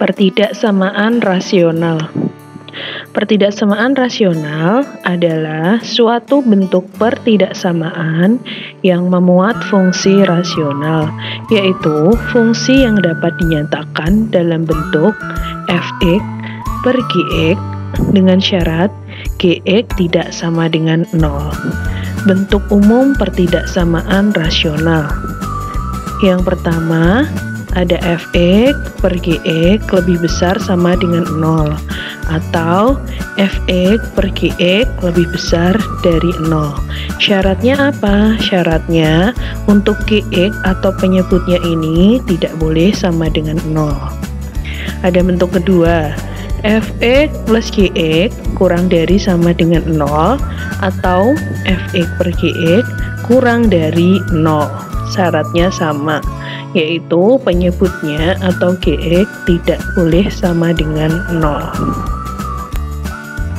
Pertidaksamaan rasional. Pertidaksamaan rasional adalah suatu bentuk pertidaksamaan yang memuat fungsi rasional, yaitu fungsi yang dapat dinyatakan dalam bentuk f(x) per g(x) dengan syarat g(x) tidak sama dengan 0. Bentuk umum pertidaksamaan rasional. Yang pertama, ada f(x) per g(x) lebih besar sama dengan 0, atau f(x) per g(x) lebih besar dari 0. Syaratnya apa? Syaratnya untuk g(x) atau penyebutnya ini tidak boleh sama dengan 0. Ada bentuk kedua, f(x) plus g(x) kurang dari sama dengan 0, atau f(x) per g(x) kurang dari 0. Syaratnya sama, yaitu penyebutnya atau g(x) tidak boleh sama dengan 0.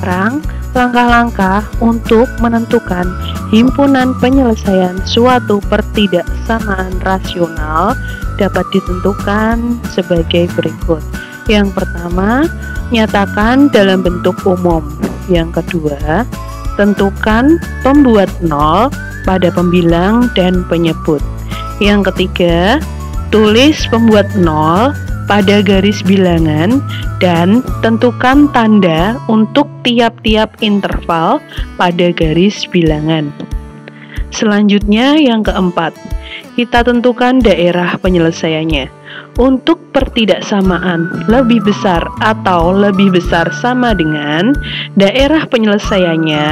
Sekarang, langkah-langkah untuk menentukan himpunan penyelesaian suatu pertidaksamaan rasional dapat ditentukan sebagai berikut. Yang pertama, nyatakan dalam bentuk umum. Yang kedua, tentukan pembuat 0 pada pembilang dan penyebut. Yang ketiga, tulis pembuat 0 pada garis bilangan dan tentukan tanda untuk tiap-tiap interval pada garis bilangan. Selanjutnya yang keempat, kita tentukan daerah penyelesaiannya. Untuk pertidaksamaan lebih besar atau lebih besar sama dengan, daerah penyelesaiannya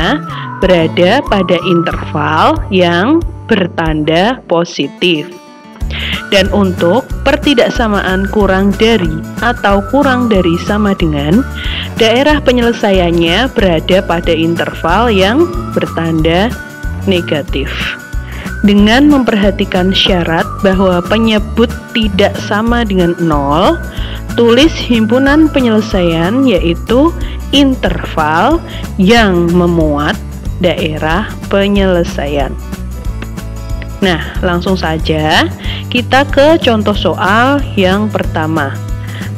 berada pada interval yang bertanda positif. Dan untuk pertidaksamaan kurang dari atau kurang dari sama dengan, daerah penyelesaiannya berada pada interval yang bertanda negatif. Dengan memperhatikan syarat bahwa penyebut tidak sama dengan 0, tulis himpunan penyelesaian yaitu interval yang memuat daerah penyelesaian. Nah, langsung saja kita ke contoh soal yang pertama.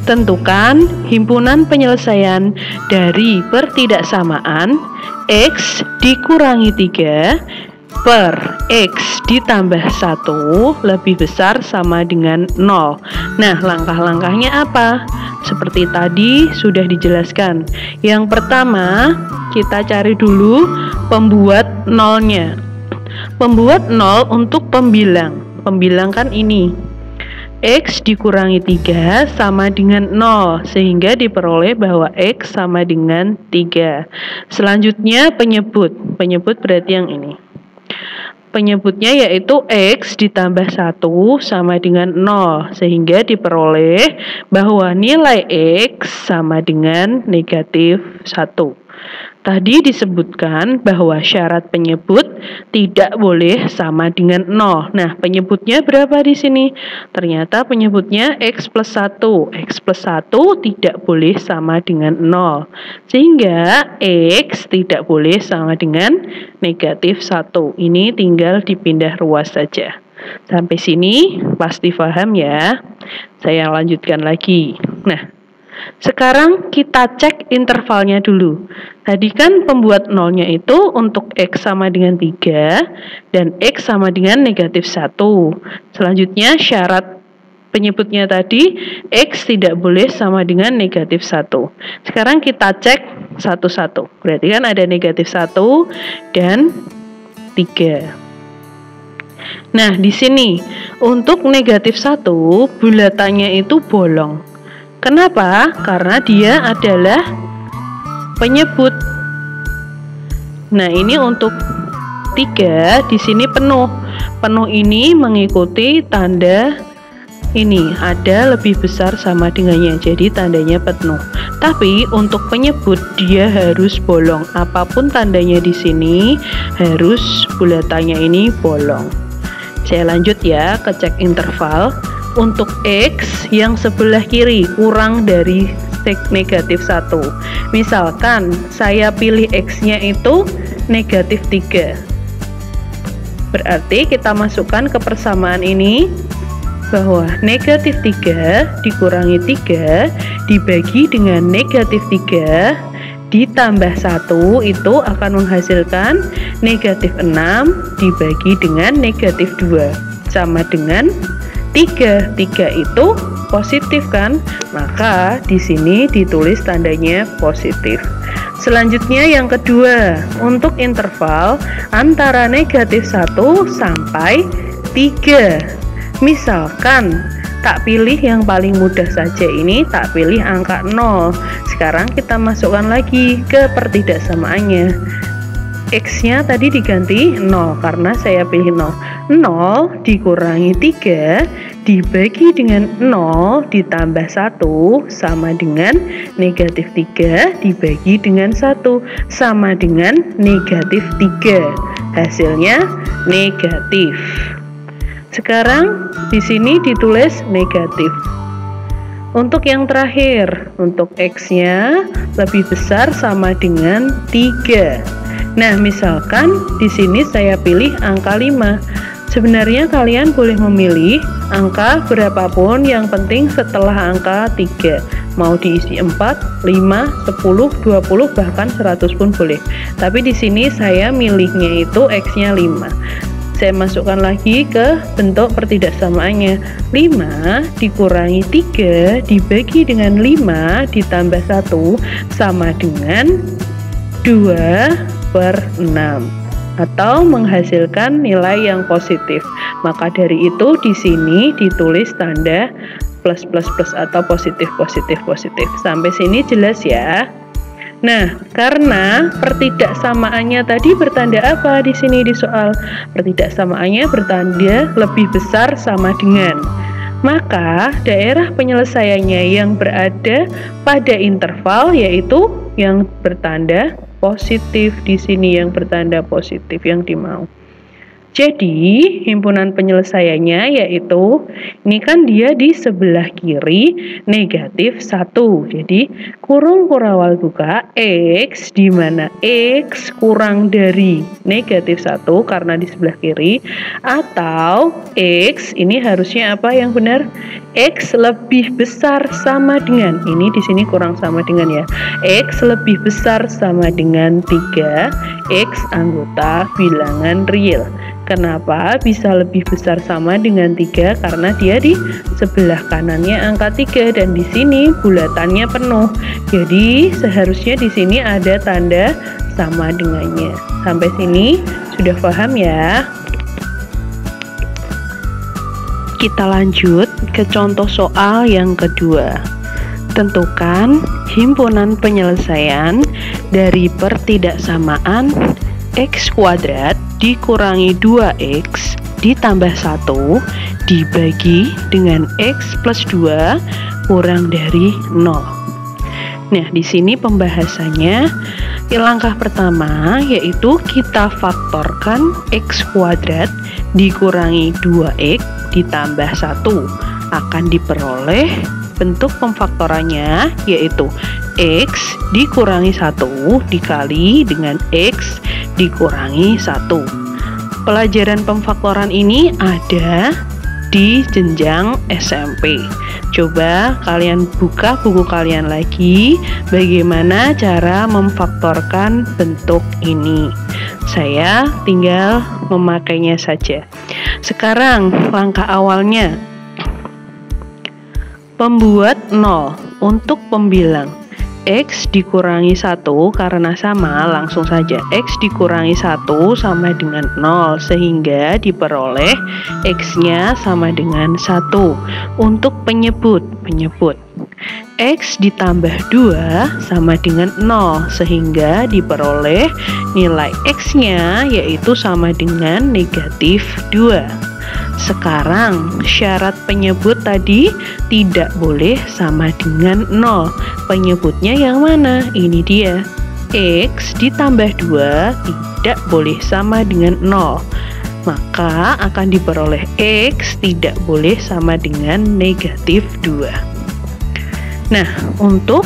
Tentukan himpunan penyelesaian dari pertidaksamaan x dikurangi 3 per x ditambah 1 lebih besar sama dengan 0. Nah, langkah-langkahnya apa? Seperti tadi sudah dijelaskan. Yang pertama, kita cari dulu pembuat 0-nya. Pembuat 0 untuk pembilang. Pembilang kan ini. X dikurangi 3 sama dengan 0, sehingga diperoleh bahwa X sama dengan 3. Selanjutnya penyebut. Penyebut berarti yang ini. Penyebutnya yaitu X ditambah 1 sama dengan 0, sehingga diperoleh bahwa nilai X sama dengan negatif 1. Tadi disebutkan bahwa syarat penyebut tidak boleh sama dengan 0. Nah, penyebutnya berapa di sini? Ternyata penyebutnya X plus 1. X plus 1 tidak boleh sama dengan 0. Sehingga X tidak boleh sama dengan negatif 1. Ini tinggal dipindah ruas saja. Sampai sini pasti paham ya. Saya lanjutkan lagi. Nah, sekarang kita cek intervalnya dulu. Tadi kan pembuat 0-nya itu untuk X sama dengan 3 dan X sama dengan negatif 1. Selanjutnya syarat penyebutnya tadi X tidak boleh sama dengan negatif 1. Sekarang kita cek satu-satu. Berarti kan ada negatif 1 dan 3. Nah, di sini untuk negatif 1 bulatannya itu bolong. Kenapa? Karena dia adalah penyebut. Nah, ini untuk 3 di sini penuh. Penuh ini mengikuti tanda ini, ada lebih besar sama dengannya. Jadi tandanya penuh. Tapi untuk penyebut dia harus bolong. Apapun tandanya di sini harus bulatannya ini bolong. Saya lanjut ya ke cek interval. Untuk X yang sebelah kiri kurang dari negatif 1. Misalkan saya pilih X-nya itu negatif 3. Berarti kita masukkan ke persamaan ini bahwa negatif 3 dikurangi 3 dibagi dengan negatif 3 ditambah 1 itu akan menghasilkan negatif 6 dibagi dengan negatif 2 sama dengan 3. 3 itu positif kan? Maka di sini ditulis tandanya positif. Selanjutnya yang kedua, untuk interval antara negatif 1 sampai 3. Misalkan tak pilih yang paling mudah saja ini, tak pilih angka 0. Sekarang kita masukkan lagi ke pertidaksamaannya. X-nya tadi diganti 0 karena saya pilih 0. 0 dikurangi 3 dibagi dengan 0 ditambah 1 sama dengan negatif 3 dibagi dengan 1 sama dengan negatif 3. Hasilnya negatif. Sekarang di sini ditulis negatif. Untuk yang terakhir, untuk X-nya lebih besar sama dengan 3. Nah, misalkan di sini saya pilih angka 5. Sebenarnya kalian boleh memilih angka berapapun, yang penting setelah angka 3. Mau diisi 4, 5, 10, 20, bahkan 100 pun boleh. Tapi di sini saya milihnya itu X-nya 5. Saya masukkan lagi ke bentuk pertidaksamaannya. 5 dikurangi 3 dibagi dengan 5 ditambah 1 sama dengan 2/6 atau menghasilkan nilai yang positif. Maka dari itu di sini ditulis tanda plus plus plus atau positif positif positif. Sampai sini jelas ya. Nah, karena pertidaksamaannya tadi bertanda apa di sini di soal? Pertidaksamaannya bertanda lebih besar sama dengan. Maka daerah penyelesaiannya yang berada pada interval yaitu yang bertanda positif, di sini yang bertanda positif yang dimau. Jadi himpunan penyelesaiannya yaitu, ini kan dia di sebelah kiri negatif 1. Jadi kurung kurawal buka X, di mana X kurang dari negatif 1 karena di sebelah kiri, atau X ini harusnya apa yang benar? X lebih besar sama dengan, ini di sini kurang sama dengan ya, X lebih besar sama dengan 3, X anggota bilangan real. Kenapa bisa lebih besar sama dengan 3? Karena dia di sebelah kanannya angka 3 dan di sini bulatannya penuh. Jadi seharusnya di sini ada tanda sama dengannya. Sampai sini sudah paham ya? Kita lanjut ke contoh soal yang kedua. Tentukan himpunan penyelesaian dari pertidaksamaan X kuadrat dikurangi 2X ditambah 1 dibagi dengan X plus 2 kurang dari 0. Nah, di sini pembahasannya langkah pertama yaitu kita faktorkan X kuadrat dikurangi 2X ditambah 1 akan diperoleh bentuk pemfaktorannya yaitu X dikurangi 1 dikali dengan X dikurangi 1. Pelajaran pemfaktoran ini ada di jenjang SMP. Coba kalian buka buku kalian lagi, bagaimana cara memfaktorkan bentuk ini. Saya tinggal memakainya saja. Sekarang langkah awalnya, pembuat 0 untuk pembilang X dikurangi 1 karena sama, langsung saja X dikurangi 1 sama dengan 0 sehingga diperoleh X-nya sama dengan 1. Untuk penyebut X ditambah 2 sama dengan 0 sehingga diperoleh nilai X-nya yaitu sama dengan negatif 2. Sekarang syarat penyebut tadi tidak boleh sama dengan 0. Penyebutnya yang mana? Ini dia. X ditambah 2 tidak boleh sama dengan 0. Maka akan diperoleh X tidak boleh sama dengan negatif 2. Nah, untuk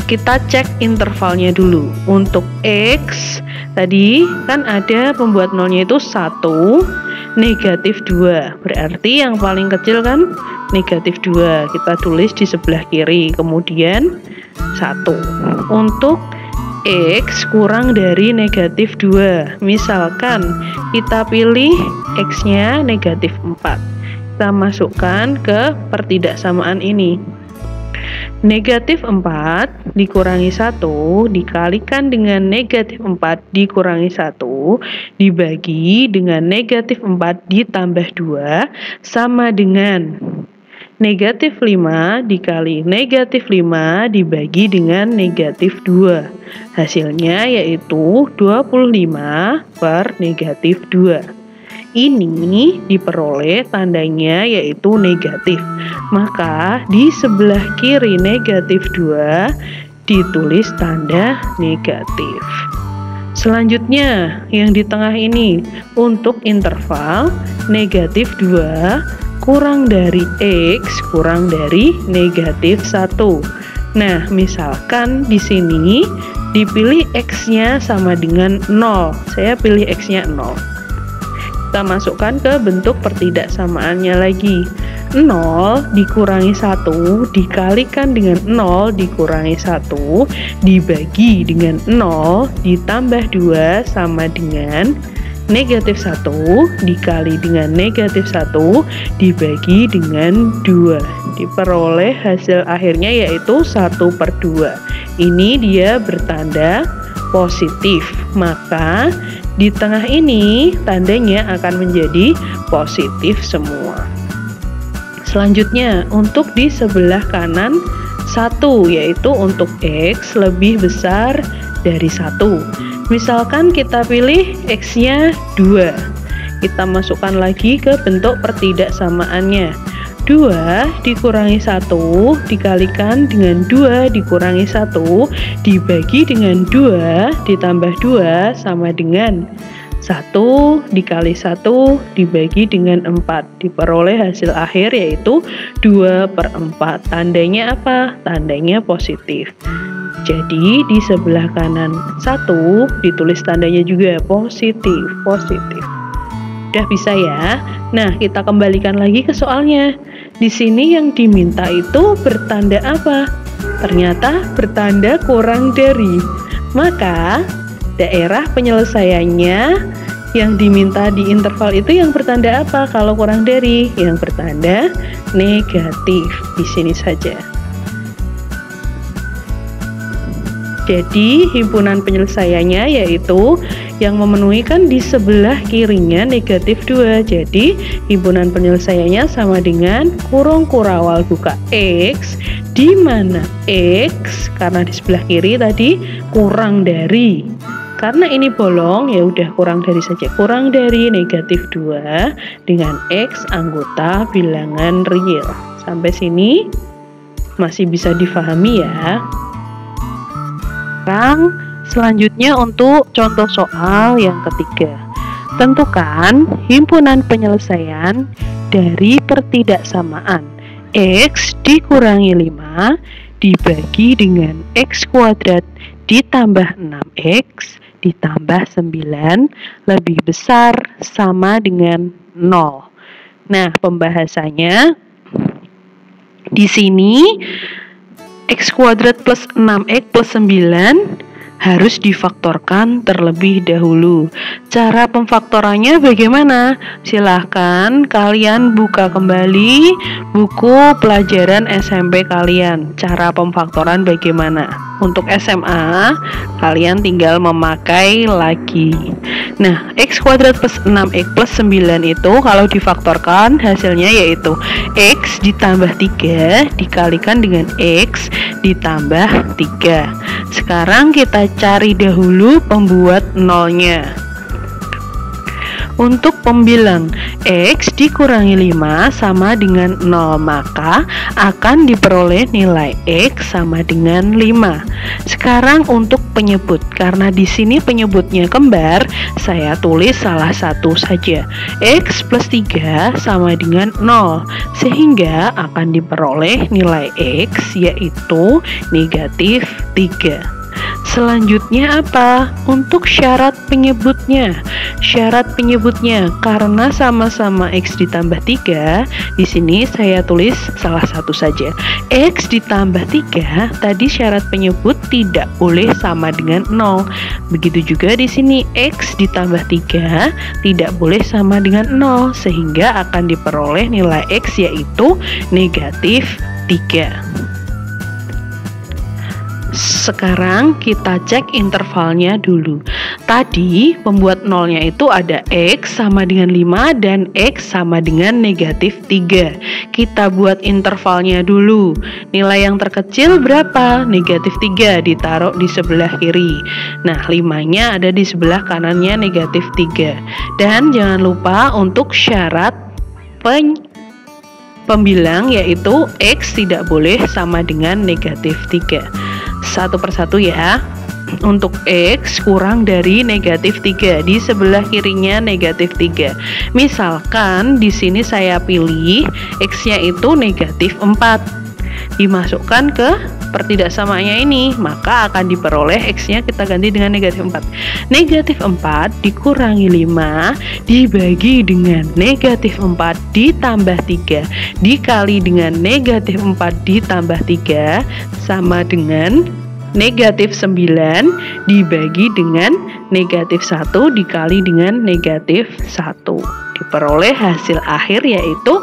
kita cek intervalnya dulu. Untuk X tadi kan ada pembuat nolnya itu 1, negatif 2. Berarti yang paling kecil kan negatif 2. Kita tulis di sebelah kiri. Kemudian 1. Untuk X kurang dari negatif 2. Misalkan kita pilih X-nya negatif 4. Kita masukkan ke pertidaksamaan ini. Negatif 4 dikurangi 1 dikalikan dengan negatif 4 dikurangi 1 dibagi dengan negatif 4 ditambah 2 sama dengan negatif 5 dikali negatif 5 dibagi dengan negatif 2. Hasilnya yaitu 25 per negatif 2. Ini diperoleh tandanya yaitu negatif. Maka di sebelah kiri negatif 2 ditulis tanda negatif. Selanjutnya yang di tengah ini untuk interval negatif 2 kurang dari X kurang dari negatif 1. Nah, misalkan di sini dipilih X-nya sama dengan 0. Saya pilih X-nya 0. Kita masukkan ke bentuk pertidaksamaannya lagi. 0 dikurangi 1 dikalikan dengan 0 dikurangi 1 dibagi dengan 0 ditambah 2 sama dengan negatif 1 dikali dengan negatif 1 dibagi dengan 2. Diperoleh hasil akhirnya yaitu 1/2. Ini dia bertanda positif. Maka di tengah ini tandanya akan menjadi positif semua. Selanjutnya untuk di sebelah kanan 1, yaitu untuk X lebih besar dari 1. Misalkan kita pilih X-nya 2. Kita masukkan lagi ke bentuk pertidaksamaannya. 2 dikurangi 1 dikalikan dengan 2 dikurangi 1 dibagi dengan 2 ditambah 2 sama dengan 1 dikali 1 dibagi dengan 4. Diperoleh hasil akhir yaitu 2/4. Tandanya apa? Tandanya positif. Jadi di sebelah kanan 1 ditulis tandanya juga positif. Udah bisa ya. Nah, kita kembalikan lagi ke soalnya. Di sini yang diminta itu bertanda apa? Ternyata bertanda kurang dari. Maka daerah penyelesaiannya yang diminta di interval itu yang bertanda apa? Kalau kurang dari, yang bertanda negatif. Di sini saja. Jadi himpunan penyelesaiannya yaitu yang memenuhi kan di sebelah kirinya negatif 2. Jadi himpunan penyelesaiannya sama dengan kurung kurawal buka X, di mana X karena di sebelah kiri tadi kurang dari. Karena ini bolong ya udah kurang dari saja. Kurang dari negatif 2 dengan X anggota bilangan real. Sampai sini masih bisa difahami ya. Selanjutnya untuk contoh soal yang ketiga. Tentukan himpunan penyelesaian dari pertidaksamaan X dikurangi 5 dibagi dengan X kuadrat ditambah 6X ditambah 9 lebih besar sama dengan 0. Nah, pembahasannya di sini X kuadrat plus 6X plus 9 harus difaktorkan terlebih dahulu. Cara pemfaktorannya bagaimana? Silahkan kalian buka kembali buku pelajaran SMP kalian. Cara pemfaktoran bagaimana? Untuk SMA, kalian tinggal memakai lagi. Nah, X kuadrat plus 6X plus 9 itu kalau difaktorkan hasilnya yaitu X ditambah 3 dikalikan dengan X ditambah 3. Sekarang kita cari dahulu pembuat nolnya. Untuk pembilang X dikurangi 5 sama dengan 0, maka akan diperoleh nilai X sama dengan 5. Sekarang untuk penyebut, karena di sini penyebutnya kembar, saya tulis salah satu saja. X plus 3 sama dengan 0, sehingga akan diperoleh nilai X yaitu negatif 3. Selanjutnya apa? Untuk syarat penyebutnya. Syarat penyebutnya karena sama-sama X ditambah 3, di sini saya tulis salah satu saja. X ditambah 3, tadi syarat penyebut tidak boleh sama dengan 0. Begitu juga di sini X ditambah 3 tidak boleh sama dengan 0, sehingga akan diperoleh nilai X yaitu negatif 3. Sekarang kita cek intervalnya dulu. Tadi pembuat nolnya itu ada X sama dengan 5 dan X sama dengan negatif 3. Kita buat intervalnya dulu. Nilai yang terkecil berapa? Negatif 3, ditaruh di sebelah kiri. Nah, 5-nya ada di sebelah kanannya negatif 3. Dan jangan lupa untuk syarat pembilang yaitu X tidak boleh sama dengan negatif 3. Satu persatu ya. Untuk X kurang dari negatif 3, di sebelah kirinya negatif 3. Misalkan di sini saya pilih X-nya itu negatif 4, dimasukkan ke pertidaksamaannya ini, maka akan diperoleh X-nya kita ganti dengan negatif 4. Negatif 4 dikurangi 5 dibagi dengan negatif 4 ditambah 3 dikali dengan negatif 4 ditambah 3 sama dengan negatif 9 dibagi dengan negatif 1 dikali dengan negatif 1. Diperoleh hasil akhir yaitu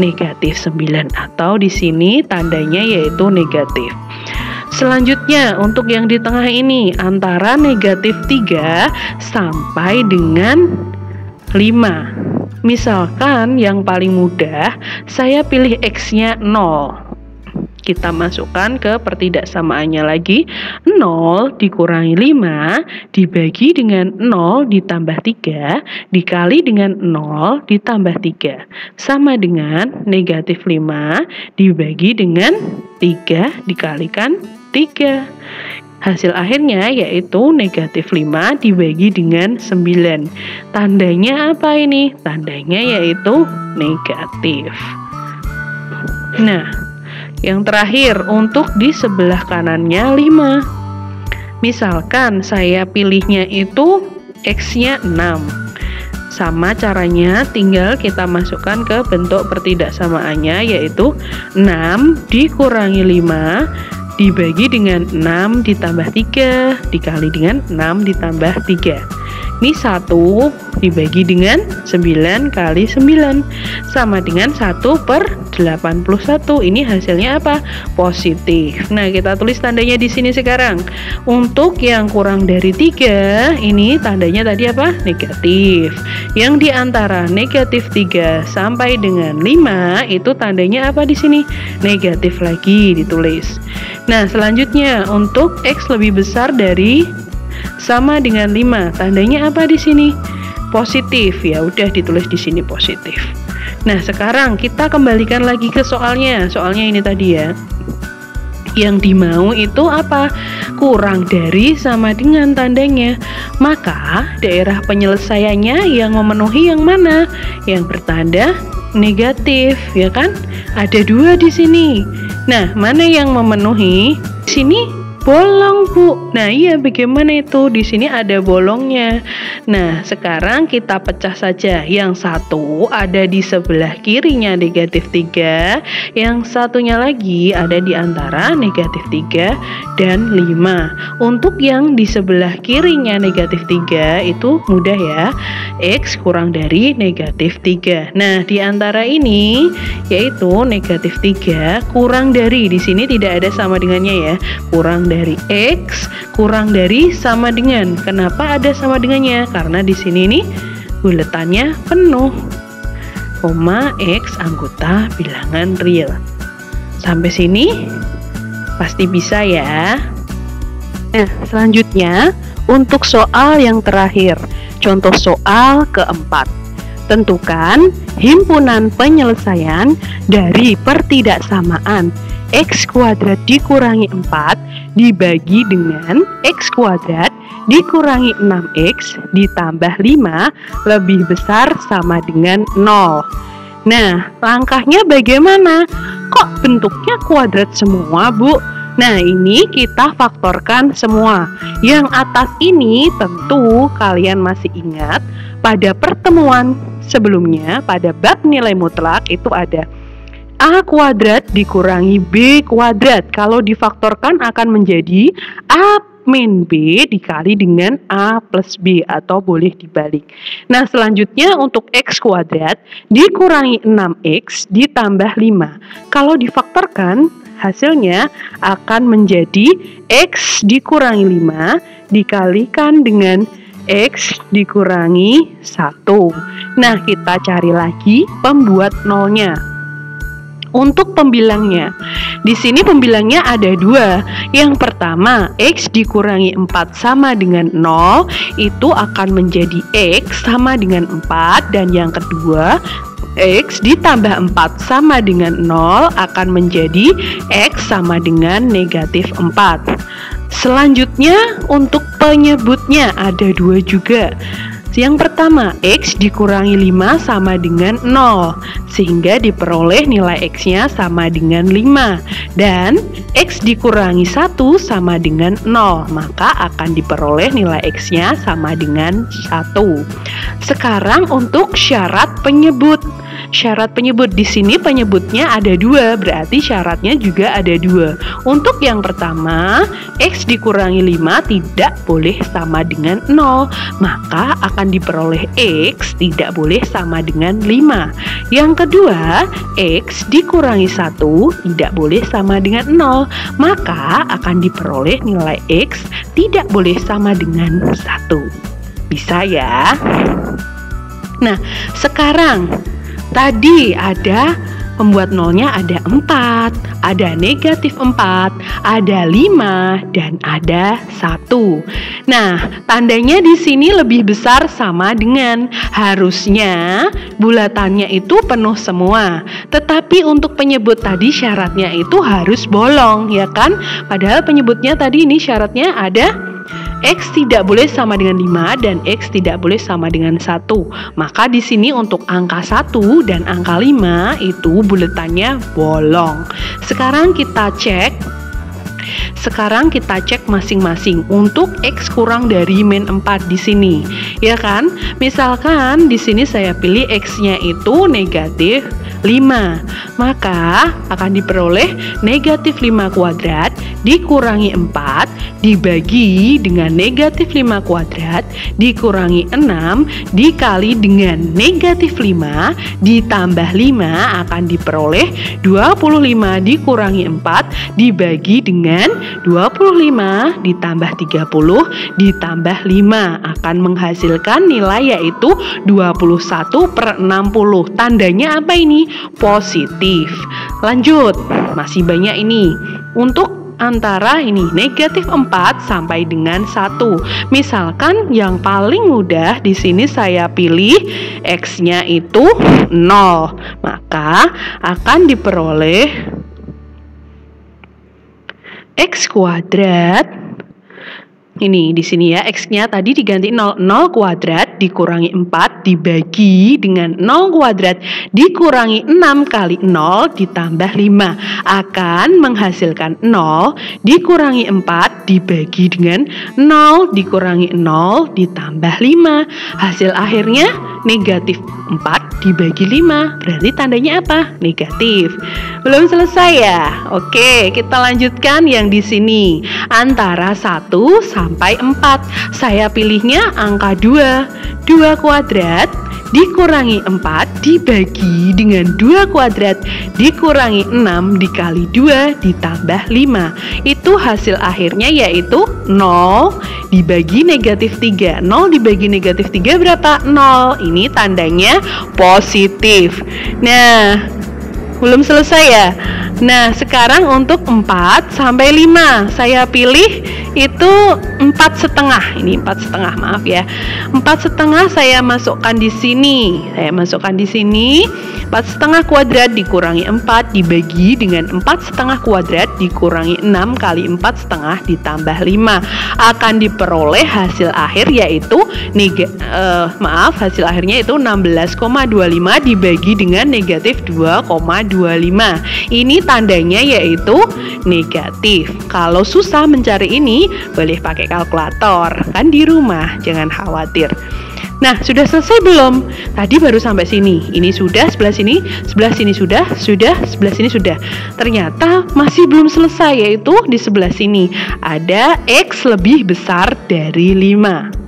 negatif 9, atau di sini tandanya yaitu negatif. Selanjutnya untuk yang di tengah ini antara negatif 3 sampai dengan 5. Misalkan yang paling mudah saya pilih X-nya 0. Kita masukkan ke pertidaksamaannya lagi. 0 dikurangi 5 dibagi dengan 0 ditambah 3 dikali dengan 0 ditambah 3 sama dengan negatif 5 dibagi dengan 3 dikalikan 3. Hasil akhirnya yaitu negatif 5 dibagi dengan 9. Tandanya apa ini? Tandanya yaitu negatif. Nah, yang terakhir untuk di sebelah kanannya 5. Misalkan saya pilihnya itu X-nya 6. Sama caranya tinggal kita masukkan ke bentuk pertidaksamaannya yaitu 6 dikurangi 5 dibagi dengan 6 ditambah 3 dikali dengan 6 ditambah 3. Ini 1 dibagi dengan 9 kali 9 sama dengan 1/81. Ini hasilnya apa? Positif. Nah, kita tulis tandanya di sini sekarang. Untuk yang kurang dari 3, ini tandanya tadi apa? Negatif. Yang di antara negatif 3 sampai dengan 5 itu tandanya apa di sini? Negatif lagi ditulis. Nah, selanjutnya untuk X lebih besar dari sama dengan 5, tandanya apa di sini? Positif. Ya udah ditulis di sini positif. Nah, sekarang kita kembalikan lagi ke soalnya. Soalnya ini tadi ya. Yang dimau itu apa? Kurang dari sama dengan tandanya. Maka daerah penyelesaiannya yang memenuhi yang mana? Yang bertanda negatif, ya kan? Ada 2 di sini. Nah, mana yang memenuhi? Di sini bolong, Bu. Nah, iya, bagaimana itu? Di sini ada bolongnya. Nah, sekarang kita pecah saja. Yang satu ada di sebelah kirinya negatif 3, yang satunya lagi ada di antara negatif 3 dan 5. Untuk yang di sebelah kirinya negatif 3 itu mudah ya. X kurang dari negatif 3. Nah, di antara ini yaitu negatif 3 kurang dari, di sini tidak ada sama dengannya ya. Kurang dari X kurang dari sama dengan. Kenapa ada sama dengannya? Karena di sini nih buletannya penuh. Koma X anggota bilangan real. Sampai sini pasti bisa ya. Nah, selanjutnya untuk soal yang terakhir, contoh soal keempat. Tentukan himpunan penyelesaian dari pertidaksamaan X kuadrat dikurangi 4 dibagi dengan X kuadrat dikurangi 6X ditambah 5 lebih besar sama dengan 0. Nah, langkahnya bagaimana? Kok bentuknya kuadrat semua, Bu? Nah, ini kita faktorkan semua. Yang atas ini tentu kalian masih ingat pada pertemuan sebelumnya, pada bab nilai mutlak itu ada A kuadrat dikurangi B kuadrat. Kalau difaktorkan akan menjadi A min B dikali dengan A plus B, atau boleh dibalik. Nah, selanjutnya untuk X kuadrat dikurangi 6X ditambah 5. Kalau difaktorkan hasilnya akan menjadi X dikurangi 5 dikalikan dengan X dikurangi 1. Nah, kita cari lagi pembuat nolnya. Untuk pembilangnya, di sini pembilangnya ada dua. Yang pertama, X dikurangi 4 sama dengan 0, itu akan menjadi X sama dengan 4. Dan yang kedua, X ditambah 4 sama dengan 0 akan menjadi X sama dengan negatif 4. Selanjutnya, untuk penyebutnya ada dua juga. Yang pertama, X dikurangi 5 sama dengan 0, sehingga diperoleh nilai X-nya sama dengan 5. Dan X dikurangi 1 sama dengan 0, maka akan diperoleh nilai X-nya sama dengan 1. Sekarang untuk syarat penyebut. Syarat penyebut di sini penyebutnya ada dua, berarti syaratnya juga ada dua. Untuk yang pertama, X dikurangi 5 tidak boleh sama dengan 0, maka akan diperoleh X tidak boleh sama dengan 5. Yang kedua, X dikurangi 1 tidak boleh sama dengan 0, maka akan diperoleh nilai X tidak boleh sama dengan 1. Bisa ya? Nah, sekarang tadi ada pembuat nolnya ada 4, ada negatif 4, ada 5, dan ada 1. Nah, tandanya di sini lebih besar sama dengan, harusnya bulatannya itu penuh semua. Tetapi untuk penyebut tadi syaratnya itu harus bolong, ya kan? Padahal penyebutnya tadi ini syaratnya ada X tidak boleh sama dengan 5 dan X tidak boleh sama dengan 1. Maka di sini untuk angka 1 dan angka 5 itu buletannya bolong. Sekarang kita cek masing-masing. Untuk X kurang dari min 4 di sini, ya kan? Misalkan di sini saya pilih X-nya itu negatif 5, maka akan diperoleh negatif 5 kuadrat dikurangi 4 dibagi dengan negatif 5 kuadrat dikurangi 6 dikali dengan negatif 5 ditambah 5 akan diperoleh 25 dikurangi 4 dibagi dengan 25 ditambah 30 ditambah 5 akan menghasilkan nilai yaitu 21/60. Tandanya apa ini? Positif. Lanjut, masih banyak ini. Untuk antara ini negatif 4 sampai dengan 1. Misalkan yang paling mudah di sini saya pilih X-nya itu 0, maka akan diperoleh X kuadrat. Ini di sini ya, X-nya tadi diganti 0 kuadrat dikurangi 4 dibagi dengan 0 kuadrat dikurangi 6 kali 0 ditambah 5 akan menghasilkan 0 dikurangi 4 dibagi dengan 0 dikurangi 0 ditambah 5. Hasil akhirnya negatif 4 dibagi 5. Berarti tandanya apa? Negatif. Belum selesai ya? Oke, kita lanjutkan yang di sini. Antara 1 sampai 4. Saya pilihnya angka 2. 2 kuadrat dikurangi 4 dibagi dengan 2 kuadrat dikurangi 6 dikali 2 ditambah 5. Itu hasil akhirnya yaitu 0 dibagi negatif 3. 0 dibagi negatif 3 berapa? 0. Ini tandanya positif. Nah, belum selesai ya? Nah, sekarang untuk 4 sampai 5 saya pilih itu 4,5. Ini 4,5, maaf ya. 4,5 saya masukkan di sini. 4,5 kuadrat dikurangi 4 dibagi dengan 4,5 kuadrat dikurangi 6 kali 4,5 ditambah 5 akan diperoleh hasil akhir yaitu hasil akhirnya itu 16,25 dibagi dengan negatif 2,25. Ini tandanya yaitu negatif. Kalau susah mencari ini, boleh pakai kalkulator. Kan di rumah, jangan khawatir. Nah, sudah selesai belum? Tadi baru sampai sini. Ini sudah, sebelah sini sudah, sebelah sini sudah. Ternyata masih belum selesai, yaitu di sebelah sini. Ada X lebih besar dari 5.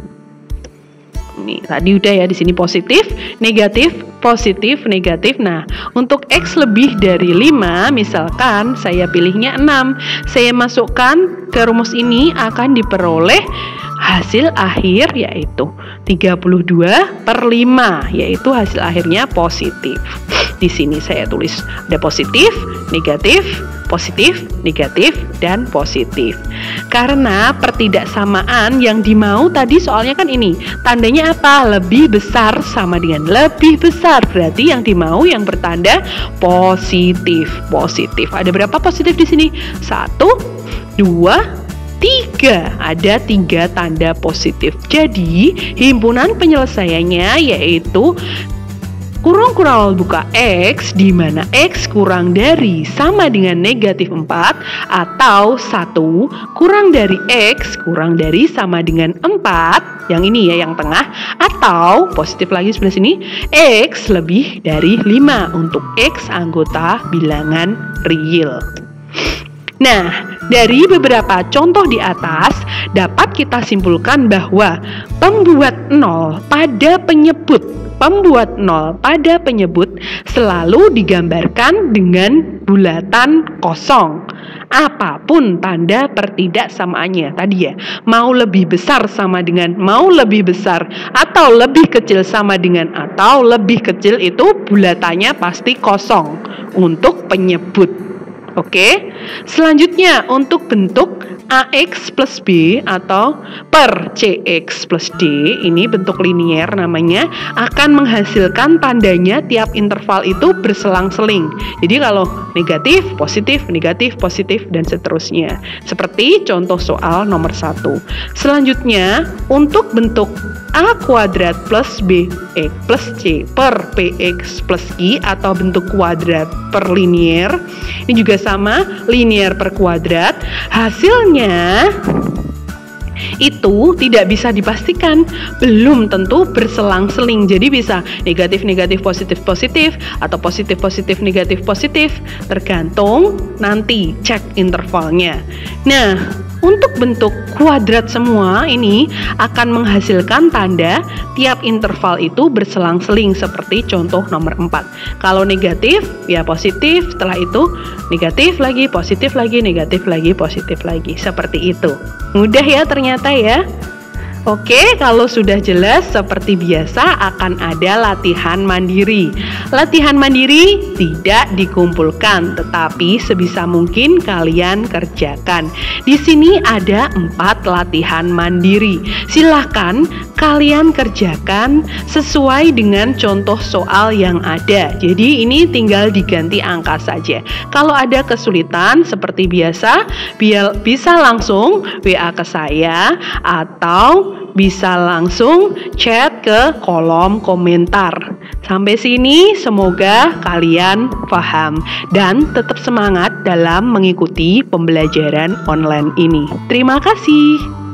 Nih, tadi udah ya, di sini positif, negatif, positif, negatif. Nah, untuk X lebih dari 5, misalkan saya pilihnya 6. Saya masukkan ke rumus ini akan diperoleh hasil akhir yaitu 32/5, yaitu hasil akhirnya positif. Di sini saya tulis ada positif, negatif, positif, negatif, dan positif. Karena pertidaksamaan yang dimau tadi soalnya kan ini, tandanya apa? Lebih besar sama dengan lebih besar. Berarti yang dimau yang bertanda positif. Positif. Ada berapa positif di sini? 1, 2, 3. Ada 3 tanda positif. Jadi himpunan penyelesaiannya yaitu kurung buka X, di mana X kurang dari sama dengan negatif 4, atau 1 kurang dari X kurang dari sama dengan 4, yang ini ya, yang tengah, atau positif lagi sebelah sini, X lebih dari 5 untuk X anggota bilangan real. Nah, dari beberapa contoh di atas dapat kita simpulkan bahwa pembuat nol pada penyebut selalu digambarkan dengan bulatan kosong. Apapun tanda pertidaksamaannya tadi ya, mau lebih besar sama dengan, mau lebih besar atau lebih kecil sama dengan, atau lebih kecil, itu bulatannya pasti kosong untuk penyebut. Oke, selanjutnya untuk bentuk AX plus B atau per CX plus D, ini bentuk linier namanya, akan menghasilkan tandanya tiap interval itu berselang-seling. Jadi kalau negatif, positif, dan seterusnya. Seperti contoh soal nomor 1. Selanjutnya, untuk bentuk A kuadrat plus BX plus C per PX plus I atau bentuk kuadrat per linier, ini juga sama, linier per kuadrat, hasilnya itu tidak bisa dipastikan, belum tentu berselang-seling. Jadi bisa negatif, positif, atau positif, negatif, positif, tergantung nanti cek intervalnya. Nah, untuk bentuk kuadrat semua ini akan menghasilkan tanda tiap interval itu berselang-seling seperti contoh nomor 4. Kalau negatif ya positif, setelah itu negatif lagi, positif lagi, negatif lagi, positif lagi. Seperti itu. Mudah ya ternyata ya. Oke, kalau sudah jelas, seperti biasa akan ada latihan mandiri. Latihan mandiri tidak dikumpulkan, tetapi sebisa mungkin kalian kerjakan. Di sini ada 4 latihan mandiri. Silahkan kalian kerjakan sesuai dengan contoh soal yang ada. Jadi ini tinggal diganti angka saja. Kalau ada kesulitan seperti biasa, bisa langsung WA ke saya atau bisa langsung chat ke kolom komentar. Sampai sini semoga kalian paham dan tetap semangat dalam mengikuti pembelajaran online ini. Terima kasih.